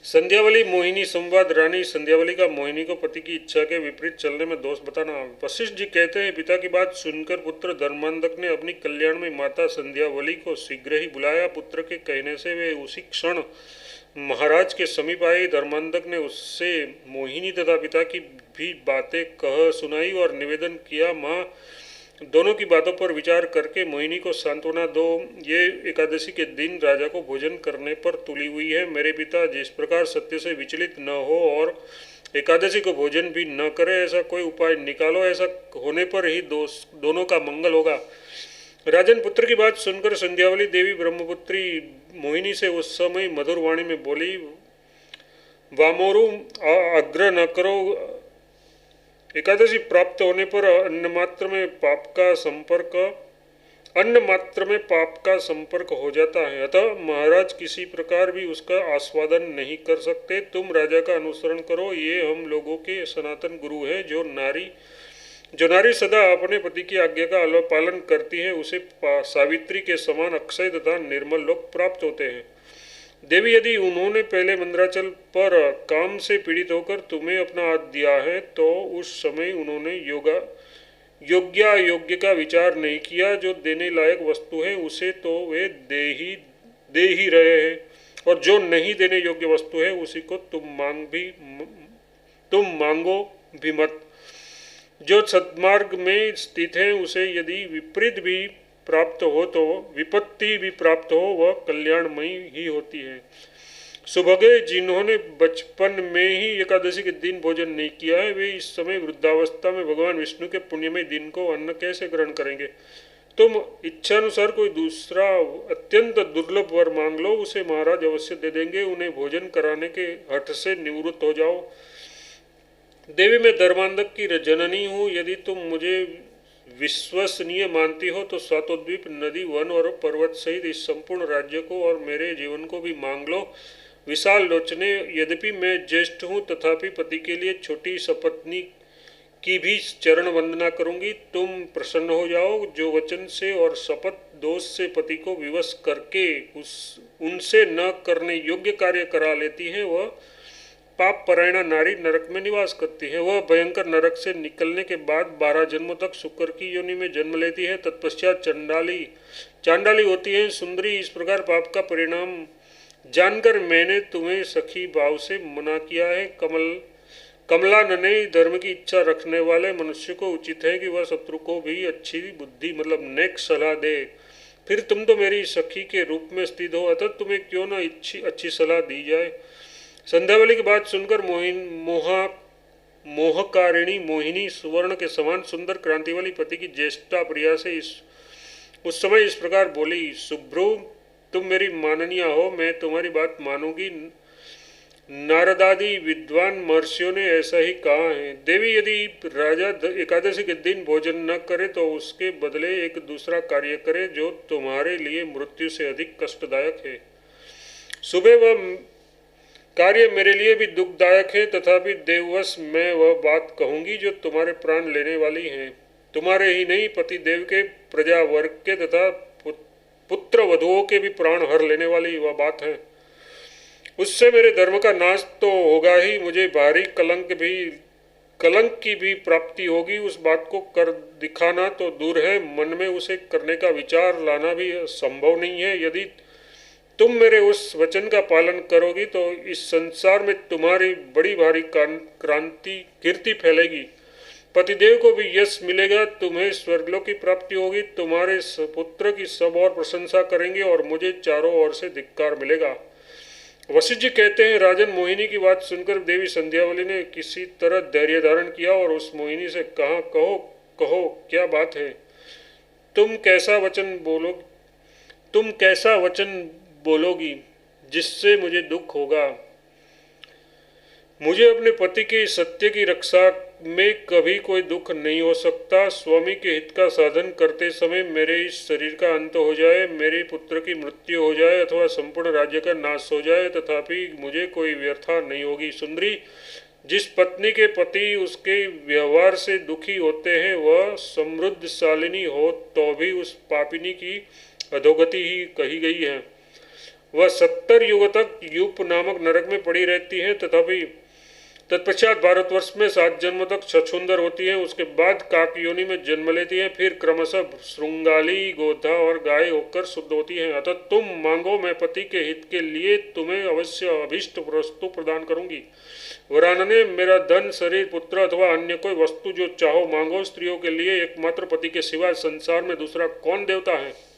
संध्यावली मोहिनी संवाद। रानी संध्यावली का मोहिनी को पति की इच्छा के विपरीत चलने में दोष बताना। वशिष्ठ जी कहते हैं, पिता की बात सुनकर पुत्र धर्मांधक ने अपनी कल्याणमयी माता संध्यावली को शीघ्र ही बुलाया। पुत्र के कहने से वे उसी क्षण महाराज के समीप आए। धर्मांधक ने उससे मोहिनी तथा पिता की भी बातें कह सुनाई और निवेदन किया, माँ, दोनों की बातों पर विचार करके मोहिनी को सांत्वना दो। ये एकादशी के दिन राजा को भोजन करने पर तुली हुई है। मेरे पिता जिस प्रकार सत्य से विचलित न हो और एकादशी को भोजन भी न करे, ऐसा कोई उपाय निकालो। ऐसा होने पर ही दोनों का मंगल होगा। राजन, पुत्र की बात सुनकर संध्यावली देवी ब्रह्मपुत्री मोहिनी से उस समय मधुर वाणी में बोली, वामोरु आग्रह न करो। एकादशी प्राप्त होने पर अन्न मात्र में पाप का संपर्क हो जाता है, अतः महाराज किसी प्रकार भी उसका आस्वादन नहीं कर सकते। तुम राजा का अनुसरण करो। ये हम लोगों के सनातन गुरु हैं। जो नारी सदा अपने पति की आज्ञा का पालन करती है, उसे सावित्री के समान अक्षय तथा निर्मल लोक प्राप्त होते हैं। देवी, यदि उन्होंने पहले मंदराचल पर काम से पीड़ित होकर तुम्हें अपना हाथ दिया है, तो उस समय उन्होंने योग्य का विचार नहीं किया। जो देने लायक वस्तु है उसे तो वे दे ही रहे हैं, और जो नहीं देने योग्य वस्तु है उसी को तुम मांगो भी मत। जो सद्मार्ग में स्थित है, उसे यदि विपरीत भी प्राप्त हो तो विपत्ति भी प्राप्त हो, वह कल्याणमयी ही होती है। सुभगे, जिन्होंने बचपन में ही एकादशी के दिन भोजन नहीं किया है, वे इस समय वृद्धावस्था में भगवान विष्णु के पुण्यमय दिन को अन्न कैसे ग्रहण करेंगे। तुम इच्छानुसार कोई दूसरा अत्यंत दुर्लभ वर मांग लो, उसे महाराज अवश्य दे देंगे। उन्हें भोजन कराने के हठ से निवृत्त हो जाओ। देवी, मैं धर्मांधक की जननी हूँ। यदि तुम मुझे विश्वसनीय मानती हो तो सातोद्वीप, नदी, वन और पर्वत सहित इस संपूर्ण राज्य को और मेरे जीवन को भी मांग लो। विशाल लोचने, यद्यपि मैं ज्येष्ठ हूँ तथापि पति के लिए छोटी सपत्नी की भी चरण वंदना करूंगी। तुम प्रसन्न हो जाओ। जो वचन से और शपथ दोष से पति को विवश करके उनसे न करने योग्य कार्य करा लेती है, वह पाप परायणा नारी नरक में निवास करती है। वह भयंकर नरक से निकलने के बाद 12 जन्मों तक शुक्र की योनि में जन्म लेती है। तत्पश्चात चांडाली होती है। सुंदरी, इस प्रकार पाप का परिणाम जानकर मैंने तुम्हें सखी भाव से मना किया है। कमलानने, धर्म की इच्छा रखने वाले मनुष्य को उचित है कि वह शत्रु को भी अच्छी बुद्धि मतलब नेक सलाह दे। फिर तुम तो मेरी सखी के रूप में स्थित हो, अतः तुम्हें क्यों न अच्छी सलाह दी जाए। संध्यावली की बात सुनकर मोहकारिणी मोहिनी सुवर्ण के समान सुंदर क्रांति वाली पति की ज्येष्ठा प्रिया से उस समय इस प्रकार बोली, शुभ्रू, तुम मेरी माननीय हो, मैं तुम्हारी बात मानूंगी। नारदादि विद्वान महर्षियों ने ऐसा ही कहा है। देवी, यदि राजा एकादशी के दिन भोजन न करे तो उसके बदले एक दूसरा कार्य करे जो तुम्हारे लिए मृत्यु से अधिक कष्टदायक है। सुबह वह कार्य मेरे लिए भी दुखदायक है, तथापि देववश मैं वह बात कहूंगी जो तुम्हारे प्राण लेने वाली है। तुम्हारे ही नहीं, पति देव के, प्रजा वर्ग के तथा पुत्र वधुओं के भी प्राण हर लेने वाली वह बात है। उससे मेरे धर्म का नाश तो होगा ही, मुझे भारी कलंक की भी प्राप्ति होगी। उस बात को कर दिखाना तो दूर है, मन में उसे करने का विचार लाना भी संभव नहीं है। यदि तुम मेरे उस वचन का पालन करोगी तो इस संसार में तुम्हारी बड़ी भारी कीर्ति फैलेगी। पतिदेव को भी यश मिलेगा, तुम्हें स्वर्गलोक की प्राप्ति होगी, तुम्हारे पुत्र की सब और प्रशंसा करेंगे और मुझे चारों ओर से धिक्कार मिलेगा। वशिष्ठ जी कहते हैं, राजन, मोहिनी की बात सुनकर देवी संध्यावली ने किसी तरह धैर्य धारण किया और उस मोहिनी से कहा, कहो क्या बात है। तुम कैसा वचन बोलोगी जिससे मुझे दुख होगा। मुझे अपने पति के सत्य की रक्षा में कभी कोई दुख नहीं हो सकता। स्वामी के हित का साधन करते समय मेरे इस शरीर का अंत हो जाए, मेरे पुत्र की मृत्यु हो जाए अथवा संपूर्ण राज्य का नाश हो जाए, तथापि मुझे कोई व्यर्था नहीं होगी। सुंदरी, जिस पत्नी के पति उसके व्यवहार से दुखी होते हैं, वह समृद्धशालिनी हो तो भी उस पापिनी की अधोगति ही कही गई है। वह 70 युग तक यूप नामक नरक में पड़ी रहती है। तथापि तत्पश्चात भारतवर्ष में 7 जन्म तक छछूंदर होती है। उसके बाद काक योनि में जन्म लेती है, फिर क्रमशः श्रृंगाली, गोधा और गाय होकर शुद्ध होती है। अतः तुम मांगो, मैं पति के हित के लिए तुम्हें अवश्य अभीष्ट वस्तु प्रदान करूंगी। वरानने, मेरा धन, शरीर, पुत्र अथवा अन्य कोई वस्तु जो चाहो मांगो। स्त्रियों के लिए एकमात्र पति के सिवा संसार में दूसरा कौन देवता है?